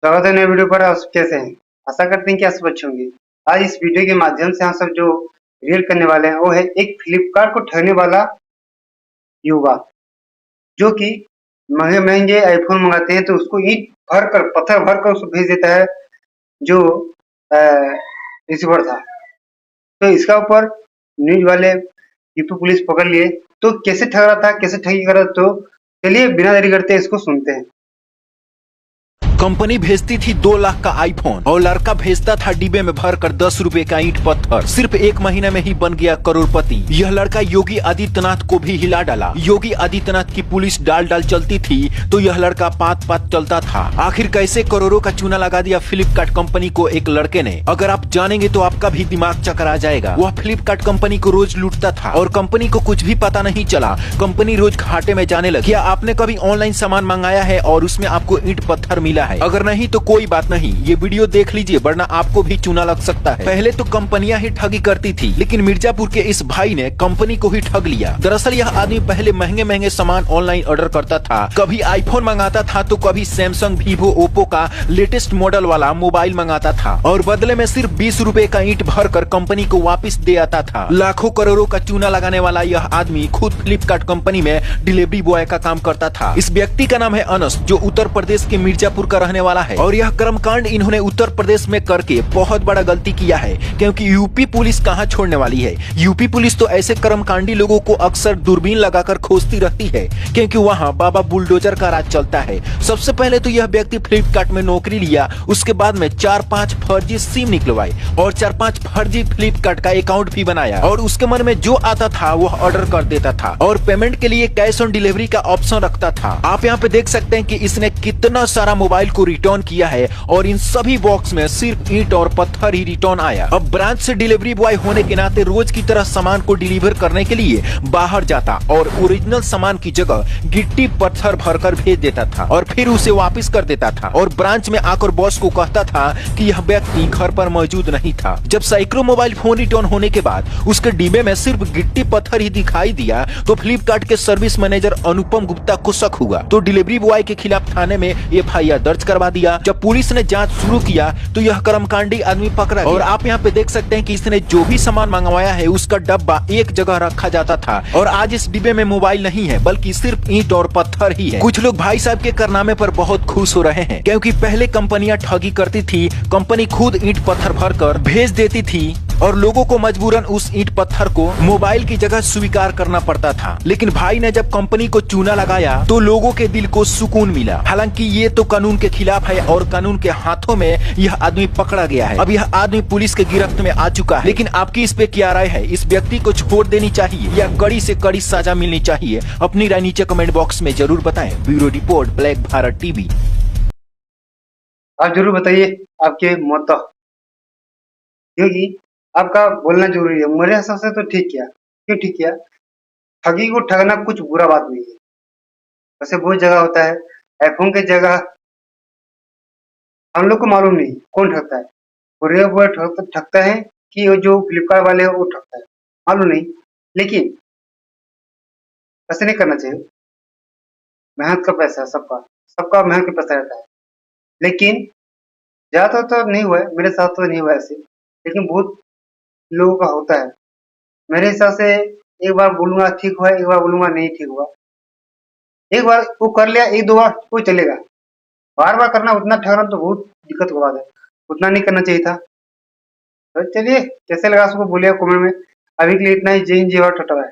स्वागत है नए वीडियो पर। आप सब कैसे हैं? आशा करते हैं कि आप सब अच्छे होंगे। आज इस वीडियो के माध्यम से हम सब जो रियल करने वाले हैं वो है एक फ्लिपकार्ट को ठगने वाला युवा, जो कि महंगे महंगे आईफोन मंगाते हैं तो उसको ईंट भर कर पत्थर भर कर उसको भेज देता है जो रिसीवर था। तो इसका ऊपर न्यूज वाले यूपी पुलिस पकड़ लिए। तो कैसे ठग रहा था, कैसे ठगी कर रहा था, तो चलिए बिना देरी करते इसको सुनते हैं। कंपनी भेजती थी 2 लाख का आईफोन और लड़का भेजता था डिब्बे में भर कर 10 रुपए का ईंट पत्थर। सिर्फ 1 महीने में ही बन गया करोड़पति। यह लड़का योगी आदित्यनाथ को भी हिला डाला। योगी आदित्यनाथ की पुलिस डाल डाल चलती थी तो यह लड़का पात पात चलता था। आखिर कैसे करोड़ों का चूना लगा दिया फ्लिपकार्ट कंपनी को एक लड़के ने, अगर आप जानेंगे तो आपका भी दिमाग चकरा जाएगा। वह फ्लिपकार्ट कंपनी को रोज लूटता था और कंपनी को कुछ भी पता नहीं चला। कंपनी रोज घाटे में जाने लगी। क्या आपने कभी ऑनलाइन सामान मंगाया है और उसमें आपको ईंट पत्थर मिला है? अगर नहीं तो कोई बात नहीं, ये वीडियो देख लीजिए वरना आपको भी चूना लग सकता है। पहले तो कंपनियां ही ठगी करती थी, लेकिन मिर्जापुर के इस भाई ने कंपनी को ही ठग लिया। दरअसल यह आदमी पहले महंगे महंगे सामान ऑनलाइन ऑर्डर करता था। कभी आईफोन मंगाता था तो कभी सैमसंग, वीवो, ओप्पो का लेटेस्ट मॉडल वाला मोबाइल मंगाता था और बदले में सिर्फ 20 रुपए का ईंट भरकर कंपनी को वापस दे आता था। लाखों करोड़ों का चूना लगाने वाला यह आदमी खुद फ्लिपकार्ट कंपनी में डिलीवरी बॉय का काम करता था। इस व्यक्ति का नाम है अनस, जो उत्तर प्रदेश के मिर्जापुर का रहने वाला है और यह कर्मकांड इन्होंने उत्तर प्रदेश में करके बहुत बड़ा गलती किया है, क्योंकि यूपी पुलिस कहां छोड़ने वाली है। यूपी पुलिस तो ऐसे कर्मकांडी लोगों को अक्सर दूरबीन लगाकर खोजती रहती है, क्योंकि वहां बाबा बुलडोजर का राज चलता है। सबसे पहले तो यह व्यक्ति फ्लिपकार्ट में नौकरी लिया, उसके बाद में 4-5 फर्जी सिम निकलवाए और 4-5 फर्जी फ्लिपकार्ट का अकाउंट भी बनाया और उसके मन में जो आता था वह ऑर्डर कर देता था और पेमेंट के लिए कैश ऑन डिलीवरी का ऑप्शन रखता था। आप यहाँ पे देख सकते हैं कि इसने कितना सारा मोबाइल को रिटर्न किया है और इन सभी बॉक्स में सिर्फ ईंट और पत्थर ही रिटर्न आया। अब ब्रांच से डिलीवरी बॉय होने के नाते रोज की तरह सामान को डिलीवर करने के लिए बाहर जाता और ओरिजिनल सामान की जगह गिट्टी पत्थर भरकर भेज देता था और फिर उसे वापस कर देता था और ब्रांच में आकर बॉस को कहता था कि यह व्यक्ति घर पर मौजूद नहीं था। जब सैकड़ों मोबाइल फोन रिटर्न होने के बाद उसके डिब्बे में सिर्फ गिट्टी पत्थर ही दिखाई दिया तो फ्लिपकार्ट के सर्विस मैनेजर अनुपम गुप्ता को शक हुआ, तो डिलीवरी बॉय के खिलाफ थाने में एफआईआर दर्ज करवा दिया। जब पुलिस ने जांच शुरू किया तो यह कर्मकांडी आदमी पकड़ा गया और आप यहाँ पे देख सकते हैं कि इसने जो भी सामान मंगवाया है उसका डब्बा एक जगह रखा जाता था और आज इस डिब्बे में मोबाइल नहीं है बल्कि सिर्फ ईंट और पत्थर ही है। कुछ लोग भाई साहब के कारनामे पर बहुत खुश हो रहे हैं, क्योंकि पहले कंपनियां ठगी करती थी, कंपनी खुद ईंट पत्थर भरकर भेज देती थी और लोगों को मजबूरन उस ईंट पत्थर को मोबाइल की जगह स्वीकार करना पड़ता था। लेकिन भाई ने जब कंपनी को चूना लगाया तो लोगों के दिल को सुकून मिला। हालांकि ये तो कानून के खिलाफ है और कानून के हाथों में यह आदमी पकड़ा गया है। अब यह आदमी पुलिस के गिरफ्त में आ चुका है, लेकिन आपकी इस पे क्या राय है? इस व्यक्ति को छोड़ देनी चाहिए या कड़ी से कड़ी सजा मिलनी चाहिए? अपनी राय नीचे कमेंट बॉक्स में जरूर बताएं। Bureau report, black Bharat TV. आप जरूर बताइए आपके मत, क्योंकि आपका बोलना जरूरी है। मेरे हिसाब से तो ठीक किया। क्यों ठीक किया? ठगी को ठगना कुछ बुरा बात नहीं है। वैसे बहुत जगह होता है, आईफोन की जगह हम लोग को मालूम नहीं कौन ठगता है, कोरियर बॉय ठगता है कि वो जो फ्लिपकार्ट वाले हैं वो ठगता है, मालूम नहीं। लेकिन ऐसे नहीं करना चाहिए। मेहनत का पैसा है सबका, सबका मेहनत का पैसा रहता है। लेकिन ज्यादातर तो नहीं हुआ है, मेरे साथ तो नहीं हुआ ऐसे, लेकिन बहुत लोगों का होता है। मेरे हिसाब से एक बार बोलूंगा ठीक हुआ, एक बार बोलूंगा नहीं ठीक हुआ। एक बार वो कर लिया, 1-2 बार वो चलेगा, बार बार करना उतना ठहरना तो बहुत दिक्कत की बात है। उतना नहीं करना चाहिए था। तो चलिए कैसे लगा उसको बोलिए कमेंट में। अभी के लिए इतना ही। जय हिंद, जय भारत, टाटा।